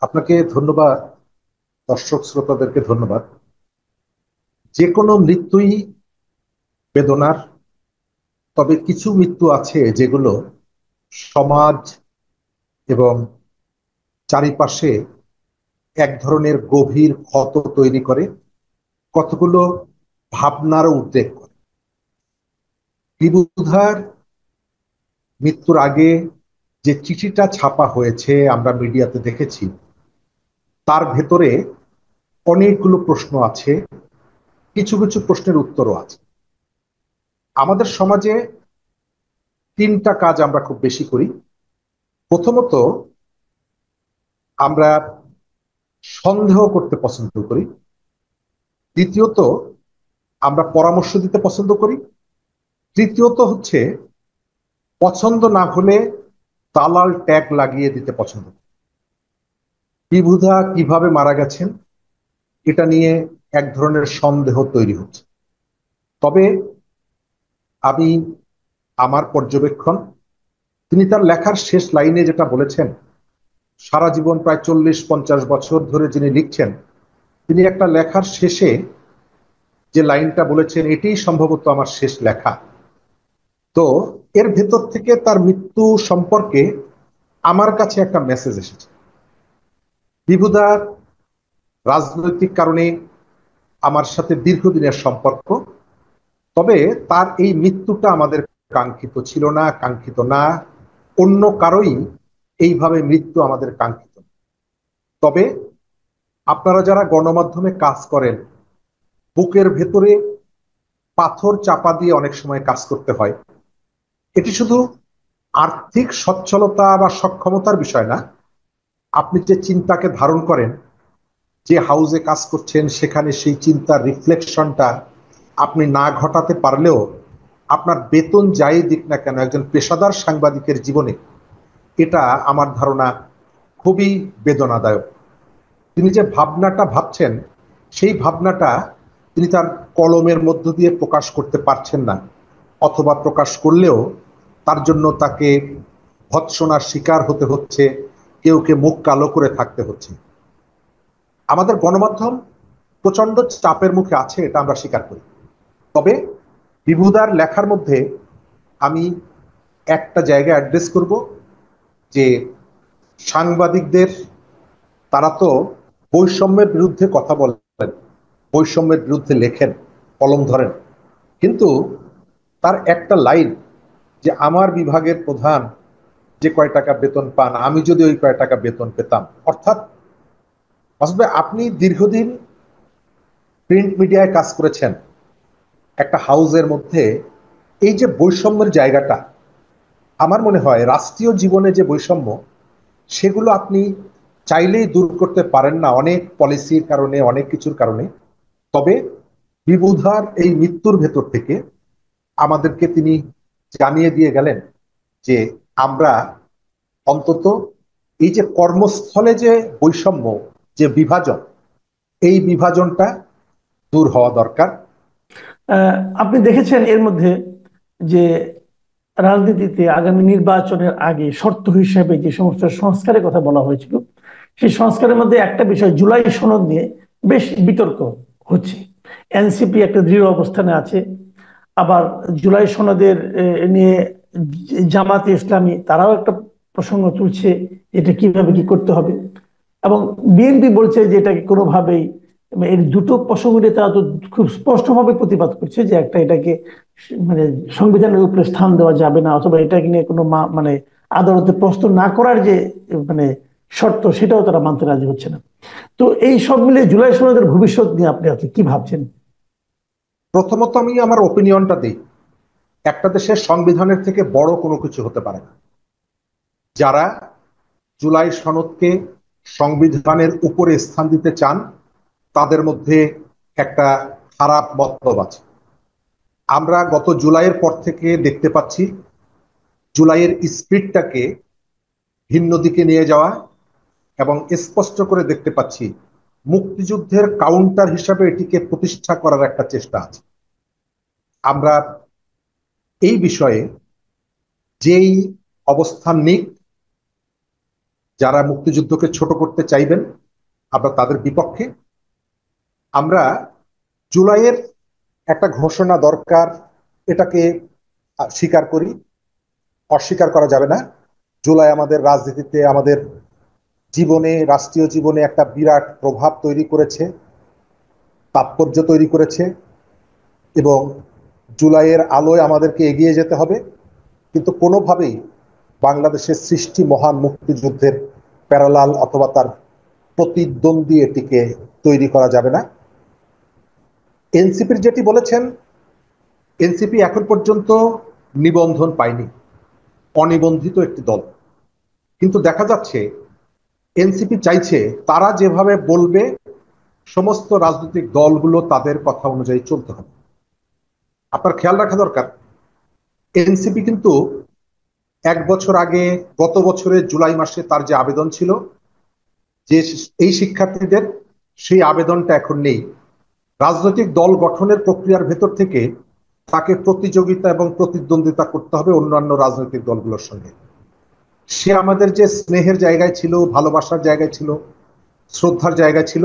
আপনাকে ধন্যবাদ। দর্শক শ্রোতাদেরকে ধন্যবাদ। যে কোনো মৃত্যুই বেদনার, তবে কিছু মৃত্যু আছে যেগুলো সমাজ এবং চারিপাশে এক ধরনের গভীর ক্ষত তৈরি করে, কতগুলো ভাবনারও উদ্রেক করে। বিবুধার মৃত্যুর আগে যে চিঠিটা ছাপা হয়েছে আমরা মিডিয়াতে দেখেছি, তার ভেতরে অনেকগুলো প্রশ্ন আছে, কিছু কিছু প্রশ্নের উত্তরও আছে। আমাদের সমাজে তিনটা কাজ আমরা খুব বেশি করি। প্রথমত, আমরা সন্দেহ করতে পছন্দ করি। দ্বিতীয়ত, আমরা পরামর্শ দিতে পছন্দ করি। তৃতীয়ত হচ্ছে, পছন্দ না হলে দালাল ট্যাগ লাগিয়ে দিতে পছন্দ করি। বিভুধা কিভাবে মারা গেছেন এটা নিয়ে এক ধরনের সন্দেহ তৈরি হচ্ছে। তবে আমি, আমার পর্যবেক্ষণ, তিনি তার লেখার শেষ লাইনে যেটা বলেছেন, সারা জীবন প্রায় 40-50 বছর ধরে যিনি লিখছেন, তিনি একটা লেখার শেষে যে লাইনটা বলেছেন, এটাই সম্ভবত আমার শেষ লেখা। তো এর ভেতর থেকে তার মৃত্যু সম্পর্কে আমার কাছে একটা মেসেজ এসেছে। বিভুদার রাজনৈতিক কারণে আমার সাথে দীর্ঘদিনের সম্পর্ক, তবে তার এই মৃত্যুটা আমাদের কাঙ্ক্ষিত ছিল না, কাঙ্ক্ষিত না। অন্য কারোই এইভাবে মৃত্যু আমাদের কাঙ্ক্ষিত। তবে আপনারা যারা গণমাধ্যমে কাজ করেন, বুকের ভেতরে পাথর চাপা দিয়ে অনেক সময় কাজ করতে হয়। এটি শুধু আর্থিক সচ্ছলতা বা সক্ষমতার বিষয় না। আপনি যে চিন্তাকে ধারণ করেন, যে হাউজে কাজ করছেন, সেখানে সেই চিন্তার রিফ্লেকশনটা আপনি না ঘটাতে পারলেও আপনার বেতন যাই দিক না কেন, একজন পেশাদার সাংবাদিকের জীবনে এটা আমার ধারণা খুবই বেদনাদায়ক। তিনি যে ভাবনাটা ভাবছেন, সেই ভাবনাটা তিনি তার কলমের মধ্য দিয়ে প্রকাশ করতে পারছেন না, অথবা প্রকাশ করলেও তার জন্য তাকে ভৎসনার শিকার হতে হচ্ছে, কেউকে মুখ কালো করে থাকতে হচ্ছে। আমাদের গণমাধ্যম প্রচন্ড চাপের মুখে আছে, এটা আমরা স্বীকার করি। তবে বিভুদার লেখার মধ্যে আমি একটা জায়গা অ্যাড্রেস করব, যে সাংবাদিকদের, তারা তো বৈষম্যের বিরুদ্ধে কথা বলেন, বৈষম্যের বিরুদ্ধে লেখেন, কলম ধরেন, কিন্তু তার একটা লাইন, যে আমার বিভাগের প্রধান যে কয় টাকা বেতন পান, আমি যদি ওই কয় টাকা বেতন পেতাম। অর্থাৎ আসলে আপনি দীর্ঘদিন প্রিন্ট মিডিয়ায় কাজ করেছেন, একটা হাউজের মধ্যে এই যে বৈষম্যের জায়গাটা, আমার মনে হয় রাষ্ট্রীয় জীবনে যে বৈষম্য, সেগুলো আপনি চাইলেই দূর করতে পারেন না, অনেক পলিসির কারণে, অনেক কিছুর কারণে। তবে বিবুধার এই মৃত্যুর ভেতর থেকে আমাদেরকে তিনি জানিয়ে দিয়ে গেলেন যে আমরা অন্তত এই যে কর্মস্থলে যে বৈষম্য, যে বিভাজন, এই বিভাজনটা দূর হওয়া দরকার। আহ, আপনি দেখেছেন এর মধ্যে যে রাজনীতিতে আগামী নির্বাচনের আগে শর্ত হিসেবে যে সমস্ত সংস্কারের কথা বলা হয়েছিল, সেই সংস্কারের মধ্যে একটা বিষয় জুলাই সনদ নিয়ে বেশ বিতর্ক হচ্ছে। এনসিপি একটা দৃঢ় অবস্থানে আছে, আবার জুলাই সনদের নিয়ে জামাতে ইসলামী তারাও একটা প্রসঙ্গ তুলছে, এটা কিভাবে কি করতে হবে। এবং বিএনপি বলছে যে এটাকে কোনোভাবেই, এর দুটো প্রসঙ্গ নিয়ে তারা তো খুব স্পষ্টভাবে প্রতিবাদ করছে যে একটা, এটাকে মানে সংবিধানের উপরে স্থান দেওয়া যাবে না, অথবা এটাকে নিয়ে কোনো মানে আদালতে প্রশ্ন না করার যে মানে শর্ত, সেটাও তারা মানতে রাজি হচ্ছে না। তো এই সব মিলিয়ে জুলাই সনদের ভবিষ্যৎ নিয়ে আপনি আজকে কি ভাবছেন? প্রথমত আমি আমার ওপিনিয়নটা দিই, একটা দেশের সংবিধানের থেকে বড় কোনো কিছু হতে পারে না। যারা জুলাই সনদকে সংবিধানের উপরে স্থান দিতে চান, তাদের মধ্যে একটা খারাপ মতলব আছে। আমরা গত জুলাইয়ের পর থেকে দেখতে পাচ্ছি জুলাইয়ের স্পিরিটটাকে ভিন্ন দিকে নিয়ে যাওয়া, এবং স্পষ্ট করে দেখতে পাচ্ছি মুক্তিযুদ্ধের কাউন্টার হিসাবে এটিকে প্রতিষ্ঠা করার একটা চেষ্টা আছে। আমরা এই বিষয়ে যেই অবস্থান নিক, যারা মুক্তিযুদ্ধকে ছোট করতে চাইবেন আমরা তাদের বিপক্ষে। আমরা জুলাইয়ের একটা ঘোষণা দরকার, এটাকে স্বীকার করি, অস্বীকার করা যাবে না। জুলাই আমাদের রাজনীতিতে, আমাদের জীবনে, রাষ্ট্রীয় জীবনে একটা বিরাট প্রভাব তৈরি করেছে, তাৎপর্য তৈরি করেছে, এবং জুলাইয়ের আলোয় আমাদেরকে এগিয়ে যেতে হবে। কিন্তু কোনোভাবেই বাংলাদেশের সৃষ্টি মহান মুক্তিযুদ্ধের প্যারালাল অথবা তার প্রতিদ্বন্দ্বী এটিকে তৈরি করা যাবে না। এনসিপির যেটি বলেছেন, এনসিপি এখন পর্যন্ত নিবন্ধন পায়নি, অনিবন্ধিত একটি দল। কিন্তু দেখা যাচ্ছে এনসিপি চাইছে তারা যেভাবে বলবে সমস্ত রাজনৈতিক দলগুলো তাদের কথা অনুযায়ী চলতে হবে। আপনার খেয়াল রাখা দরকার, এনসিপি কিন্তু 1 বছর আগে, গত বছরের জুলাই মাসে তার যে আবেদন ছিল যে এই শিক্ষার্থীদের, সেই আবেদনটা এখন নেই। রাজনৈতিক দল গঠনের প্রক্রিয়ার ভেতর থেকে তাকে প্রতিযোগিতা এবং প্রতিদ্বন্দ্বিতা করতে হবে অন্যান্য রাজনৈতিক দলগুলোর সঙ্গে। সে আমাদের যে স্নেহের জায়গায় ছিল, ভালোবাসার জায়গায় ছিল, শ্রদ্ধার জায়গা ছিল,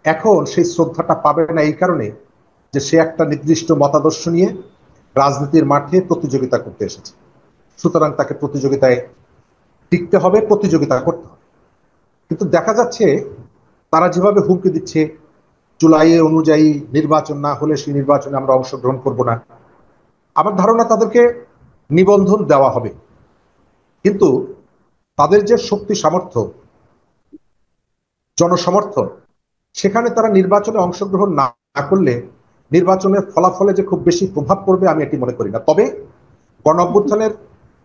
এখন সেই শ্রদ্ধাটা পাবে না এই কারণে যে সে একটা নির্দিষ্ট মতাদর্শ নিয়ে রাজনীতির মাঠে প্রতিযোগিতা করতে এসেছে। সুতরাং তাকে প্রতিযোগিতায় টিকতে হবে, প্রতিযোগিতা করতে হবে। কিন্তু দেখা যাচ্ছে তারা যেভাবে হুমকি দিচ্ছে, জুলাই অনুযায়ী নির্বাচন না হলে সেই নির্বাচনে আমরা অংশগ্রহণ করব না, আমার ধারণা তাদেরকে নিবন্ধন দেওয়া হবে। কিন্তু তাদের যে শক্তি, সামর্থ্য, জনসমর্থন, সেখানে তারা নির্বাচনে অংশগ্রহণ না করলে নির্বাচনের ফলাফলে যে খুব বেশি প্রভাব পড়বে আমি এটি মনে করি না। তবে গণ অভ্যুত্থানের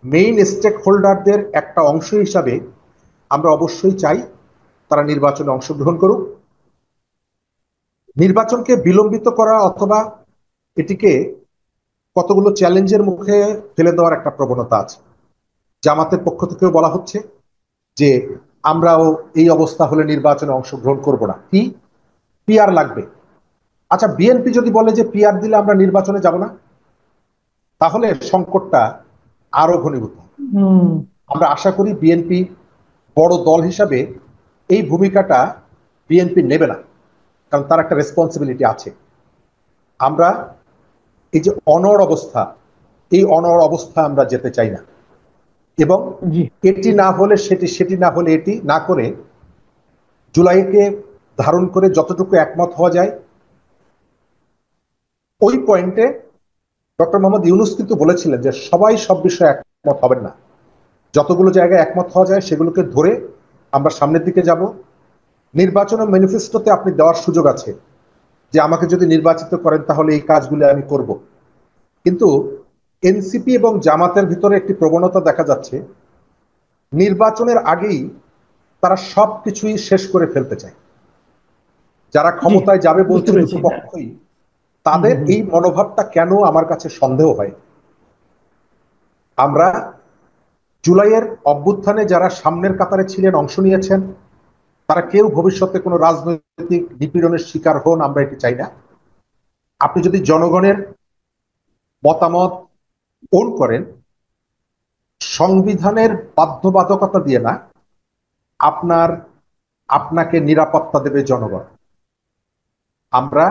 মেইন স্টেক হোল্ডারদের একটা অংশ হিসাবে আমরা অবশ্যই চাই তারা নির্বাচনে অংশগ্রহণ করুক। নির্বাচনকে বিলম্বিত করা অথবা এটিকে কতগুলো চ্যালেঞ্জের মুখে ফেলে দেওয়ার একটা প্রবণতা আছে। জামাতের পক্ষ থেকেও বলা হচ্ছে যে আমরাও এই অবস্থা হলে নির্বাচনে অংশগ্রহণ করব না, কি পিআর লাগবে। আচ্ছা, বিএনপি যদি বলে যে পিআর দিলে আমরা নির্বাচনে যাব না, তাহলে সংকটটা আরো ঘনীভূত হবে। হুম। আমরা আশা করি বিএনপি বড় দল হিসাবে এই ভূমিকাটা বিএনপি নেবে না, কারণ তার একটা রেসপন্সিবিলিটি আছে। আমরা এই যে অনড় অবস্থা, এই অনড় অবস্থা আমরা যেতে চাই না, এবং জি। এটি না হলে সেটি, সেটি না হলে এটি না করে জুলাইকে ধারণ করে যতটুকু একমত হওয়া যায় ওই পয়েন্টে। ডক্টর মোহাম্মদ ইউনূস কিন্তু বলেছিলেন যে সবাই সব বিষয়ে একমত হবেন না, যতগুলো জায়গায় একমত হওয়া যায় সেগুলোকে ধরে আমরা সামনের দিকে যাব। নির্বাচন ও ম্যানিফেস্টোতে আপনি দেওয়ার সুযোগ আছে যে আমাকে যদি নির্বাচিত করেন তাহলে এই কাজগুলো আমি করব। কিন্তু এনসিপি এবং জামাতের ভিতরে একটি প্রবণতা দেখা যাচ্ছে, নির্বাচনের আগেই তারা সবকিছুই শেষ করে ফেলতে চায়। যারা জি, ক্ষমতায় যাবে বুঝতে বলছে পেরেছি। দুটো হ্যাঁ। পক্ষই, হুম, তাদের হুম, হুম। এই মনোভাবটা কেন আমার কাছে সন্দেহ হয়। আমরা জুলাইয়ের অভ্যুত্থানে যারা সামনের কাতারে ছিলেন, অংশ নিয়েছেন, তারা কেউ ভবিষ্যতে কোনো রাজনৈতিক নিপীড়নের শিকার হন, আমরা এটি চাই না। আপনি যদি জনগণের মতামত ওন করেন, সংবিধানের বাধ্যবাধকতা দিয়ে না, আপনার আপনাকে নিরাপত্তা দেবে জনগণ। আমরা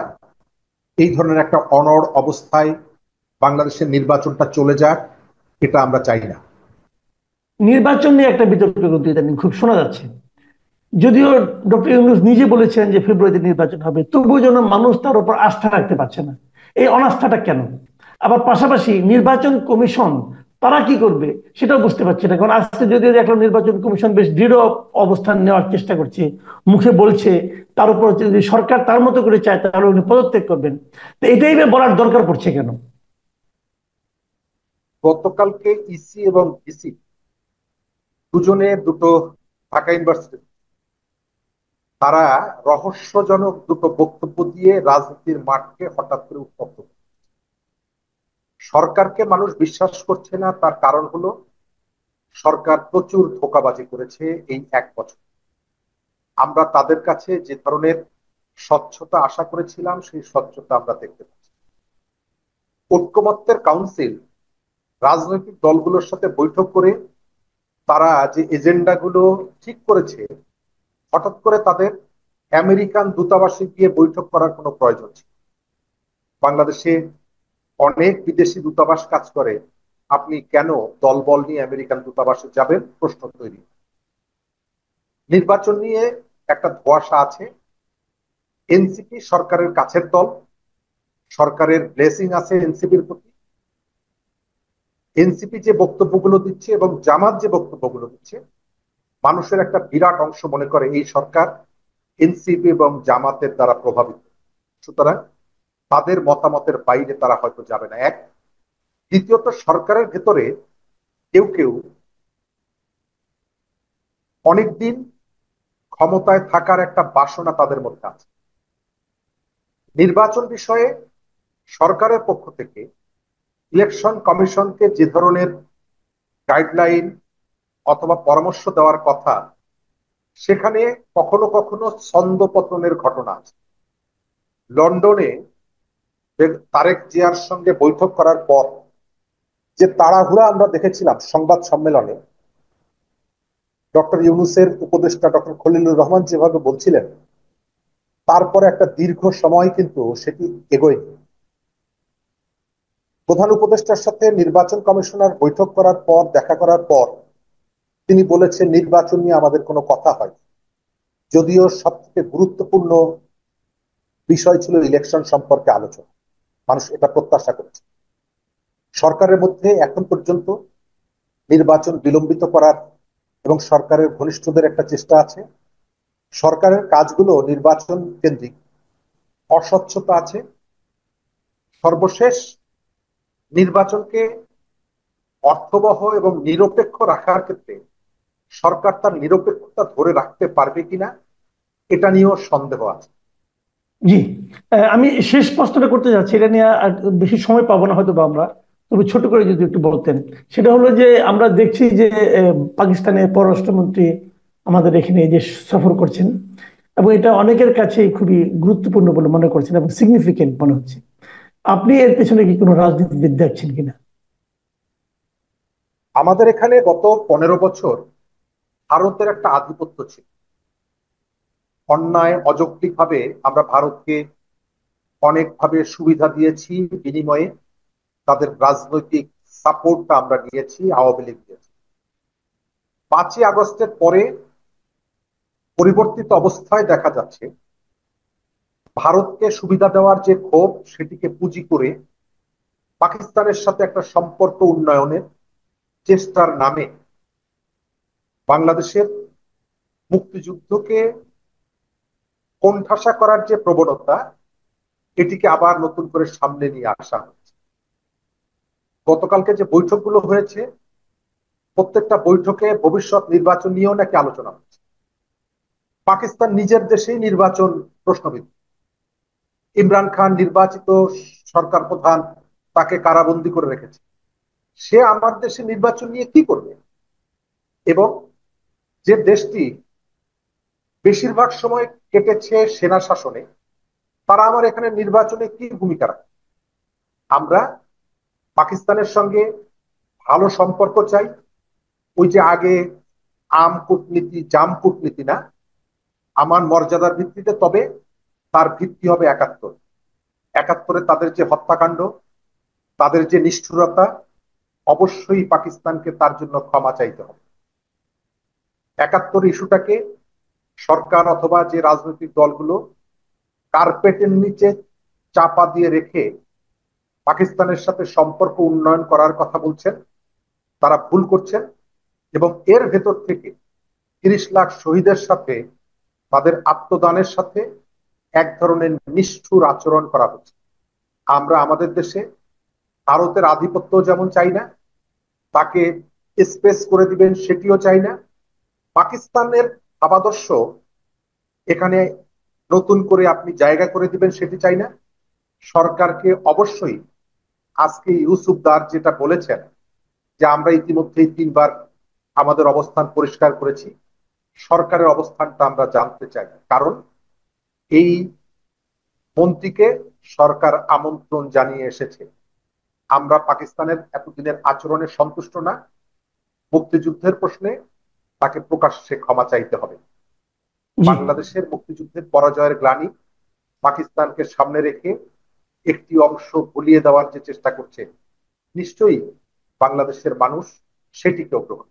এই ধরনের একটা অনড় অবস্থায় বাংলাদেশের নির্বাচনটা চলে যাক, এটা আমরা চাই না। নির্বাচন নিয়ে একটা বিতর্ক কিন্তু ইদানিং খুব শোনা যাচ্ছে। যদিও ডক্টর ইউনূস নিজে বলেছেন যে ফেব্রুয়ারিতে নির্বাচন হবে, তবুও যেন মানুষ তার উপর আস্থা রাখতে পারছে না। এই অনাস্থাটা কেন? আবার পাশাপাশি নির্বাচন কমিশন তারা কি করবে সেটাও বুঝতে পারছি না। কারণ আজকে যদিও দেখলাম নির্বাচন কমিশন বেশ দৃঢ় অবস্থান নেওয়ার চেষ্টা করছে, মুখে বলছে তার উপর যদি সরকার তার মতো করে চায় তাহলে উনি পদত্যাগ করবেন। তো এটাই বা বলার দরকার পড়ছে কেন? গতকালকে ইসি এবং ভিসি দুজনে, দুটো ঢাকা ইউনিভার্সিটি, তারা রহস্যজনক দুটো বক্তব্য দিয়ে রাজনীতির মাঠকে হঠাৎ করে উত্তপ্ত করে। সরকারকে মানুষ বিশ্বাস করছে না, তার কারণ হলো সরকার প্রচুর ধোঁকাবাজি করেছে এই 1 বছর। আমরা তাদের কাছে যে ধরনের স্বচ্ছতা আশা করেছিলাম সেই স্বচ্ছতা আমরা দেখতে পাচ্ছি। ঐক্যমত্যের কাউন্সিল রাজনৈতিক দলগুলোর সাথে বৈঠক করে তারা যে এজেন্ডাগুলো ঠিক করেছে, হঠাৎ করে তাদের আমেরিকান দূতাবাসে গিয়ে বৈঠক করার কোনো প্রয়োজন ছিল? বাংলাদেশে অনেক বিদেশি দূতাবাস কাজ করে, আপনি কেন দলবল নিয়ে আমেরিকান দূতাবাসে যাবেন? প্রশ্ন তৈরি। নির্বাচন নিয়ে একটা ধোঁয়াশা আছে। এনসিপি সরকারের কাছের দল, সরকারের ব্লেসিং আছে এনসিপির প্রতি। এনসিপি যে বক্তব্যগুলো দিচ্ছে এবং জামাত যে বক্তব্যগুলো দিচ্ছে, মানুষের একটা বিরাট অংশ মনে করে এই সরকার এনসিপি এবং জামাতের দ্বারা প্রভাবিত, সুতরাং তাদের মতামতের বাইরে তারা হয়তো যাবে না। এক, দ্বিতীয়ত সরকারের ভেতরে কেউ কেউ অনেকদিন ক্ষমতায় থাকার একটা বাসনা তাদের মধ্যে আছে। নির্বাচন বিষয়ে সরকারের পক্ষ থেকে ইলেকশন কমিশনকে যে ধরনের গাইডলাইন অথবা পরামর্শ দেওয়ার কথা, সেখানে কখনো কখনো ছন্দপতনের ঘটনা আছে। লন্ডনে তারেক জিয়ার সঙ্গে বৈঠক করার পর যে তাড়াহুড়া আমরা দেখেছিলাম সংবাদ সম্মেলনে, ডক্টর ইউনূসের উপদেষ্টা ডক্টর খলিলুর রহমান যেভাবে বলছিলেন, তারপরে একটা দীর্ঘ সময় কিন্তু সেটি এগোয়নি। প্রধান উপদেষ্টার সাথে নির্বাচন কমিশনার বৈঠক করার পর, দেখা করার পর তিনি বলেছেন নির্বাচন নিয়ে আমাদের কোনো কথা হয়, যদিও সবথেকে গুরুত্বপূর্ণ বিষয় ছিল ইলেকশন সম্পর্কে আলোচনা। মানুষ এটা প্রত্যাশা করেছে। সরকারের মধ্যে এখন পর্যন্ত নির্বাচন বিলম্বিত করার এবং সরকারের ঘনিষ্ঠদের একটা চেষ্টা আছে। সরকারের কাজগুলো নির্বাচন কেন্দ্রিক, অস্বচ্ছতা আছে। সর্বশেষ নির্বাচনকে অর্থবহ এবং নিরপেক্ষ রাখার ক্ষেত্রে সরকার তার নিরপেক্ষতা ধরে রাখতে পারবে কিনা, এটা নিয়েও সন্দেহ আছে। জি, আমি শেষ প্রশ্নটা করতে যাচ্ছি, এটা নিয়ে আর বেশি সময় পাবো না হয়তো বা আমরা, তবে ছোট করে যদি একটু বলতেন। সেটা হলো যে আমরা দেখছি যে পাকিস্তানের পররাষ্ট্রমন্ত্রী আমাদের এখানে যে সফর করছেন, এবং এটা অনেকের কাছে খুবই গুরুত্বপূর্ণ বলে মনে করছেন এবং সিগনিফিকেন্ট মনে হচ্ছে। আপনি এর পেছনে কি কোনো রাজনীতিবিদ দেখছেন কিনা? আমাদের এখানে গত 15 বছর ভারতের একটা আধিপত্য ছিল। অন্যায় অযৌক্তিক ভাবে আমরা ভারতকে অনেকভাবে সুবিধা দিয়েছি, বিনিময়ে তাদের রাজনৈতিক সাপোর্টটা আমরা নিয়েছি, আওয়ামী লীগ দিয়েছি। 5ই আগস্টের পরে পরিবর্তিত অবস্থায় দেখা যাচ্ছে ভারতকে সুবিধা দেওয়ার যে ক্ষোভ, সেটিকে পুঁজি করে পাকিস্তানের সাথে একটা সম্পর্ক উন্নয়নের চেষ্টার নামে বাংলাদেশের মুক্তিযুদ্ধকে কোণঠাসা করার যে প্রবণতা, এটিকে আবার নতুন করে সামনে নিয়ে আসা হচ্ছে। গতকালকে যে বৈঠকগুলো হয়েছে, প্রত্যেকটা বৈঠকে ভবিষ্যৎ নির্বাচন নিয়েও নাকি আলোচনা হচ্ছে। পাকিস্তান নিজের দেশেই নির্বাচন প্রশ্নবিদ্ধ। ইমরান খান নির্বাচিত সরকার প্রধান, তাকে কারাবন্দী করে রেখেছে। সে আমার দেশে নির্বাচন নিয়ে কি করবে? এবং যে দেশটি বেশিরভাগ সময় কেটেছে সেনা শাসনে, তারা আমার এখানে নির্বাচনে কি ভূমিকা রাখে? আমরা পাকিস্তানের সঙ্গে ভালো সম্পর্ক চাই, ওই যে আগে আম কূটনীতি জাম কূটনীতি না, আমার মর্যাদার ভিত্তিতে। তবে তার ভিত্তি হবে 71। 71-এ তাদের যে হত্যাকাণ্ড, তাদের যে নিষ্ঠুরতা, অবশ্যই পাকিস্তানকে তার জন্য ক্ষমা চাইতে হবে। 71 ইস্যুটাকে সরকার অথবা যে রাজনৈতিক দলগুলো কার্পেটের নিচে চাপা দিয়ে রেখে পাকিস্তানের সাথে সম্পর্ক উন্নয়ন করার কথা বলছেন, তারা ভুল করছেন। এবং এর ভেতর থেকে 30 লাখ শহীদের সাথে, তাদের আত্মদানের সাথে এক ধরনের নিষ্ঠুর আচরণ করা হচ্ছে। আমরা আমাদের দেশে ভারতের আধিপত্য যেমন চাই না, তাকে স্পেস করে দিবেন সেটিও চাই না। পাকিস্তানের ভাবাদর্শ এখানে নতুন করে আপনি জায়গা করে দিবেন সেটি চাই না। সরকারকে অবশ্যই আজকে ইউসুফদার যেটা বলেছেন, যে আমরা ইতিমধ্যেই 3বার আমাদের অবস্থান পরিষ্কার করেছি, সরকারের অবস্থানটা আমরা জানতে চাই। কারণ এই মন্ত্রীকে সরকার আমন্ত্রণ জানিয়ে এসেছে। আমরা পাকিস্তানের এতদিনের আচরণে সন্তুষ্ট না। মুক্তিযুদ্ধের প্রশ্নে তাকে প্রকাশ্যে ক্ষমা চাইতে হবে। জি। বাংলাদেশের মুক্তিযুদ্ধের পরাজয়ের গ্লানি পাকিস্তানকে সামনে রেখে একটি অংশ ভুলিয়ে দেওয়ার যে চেষ্টা করছে, নিশ্চয়ই বাংলাদেশের মানুষ সেটিকেও গ্রহণ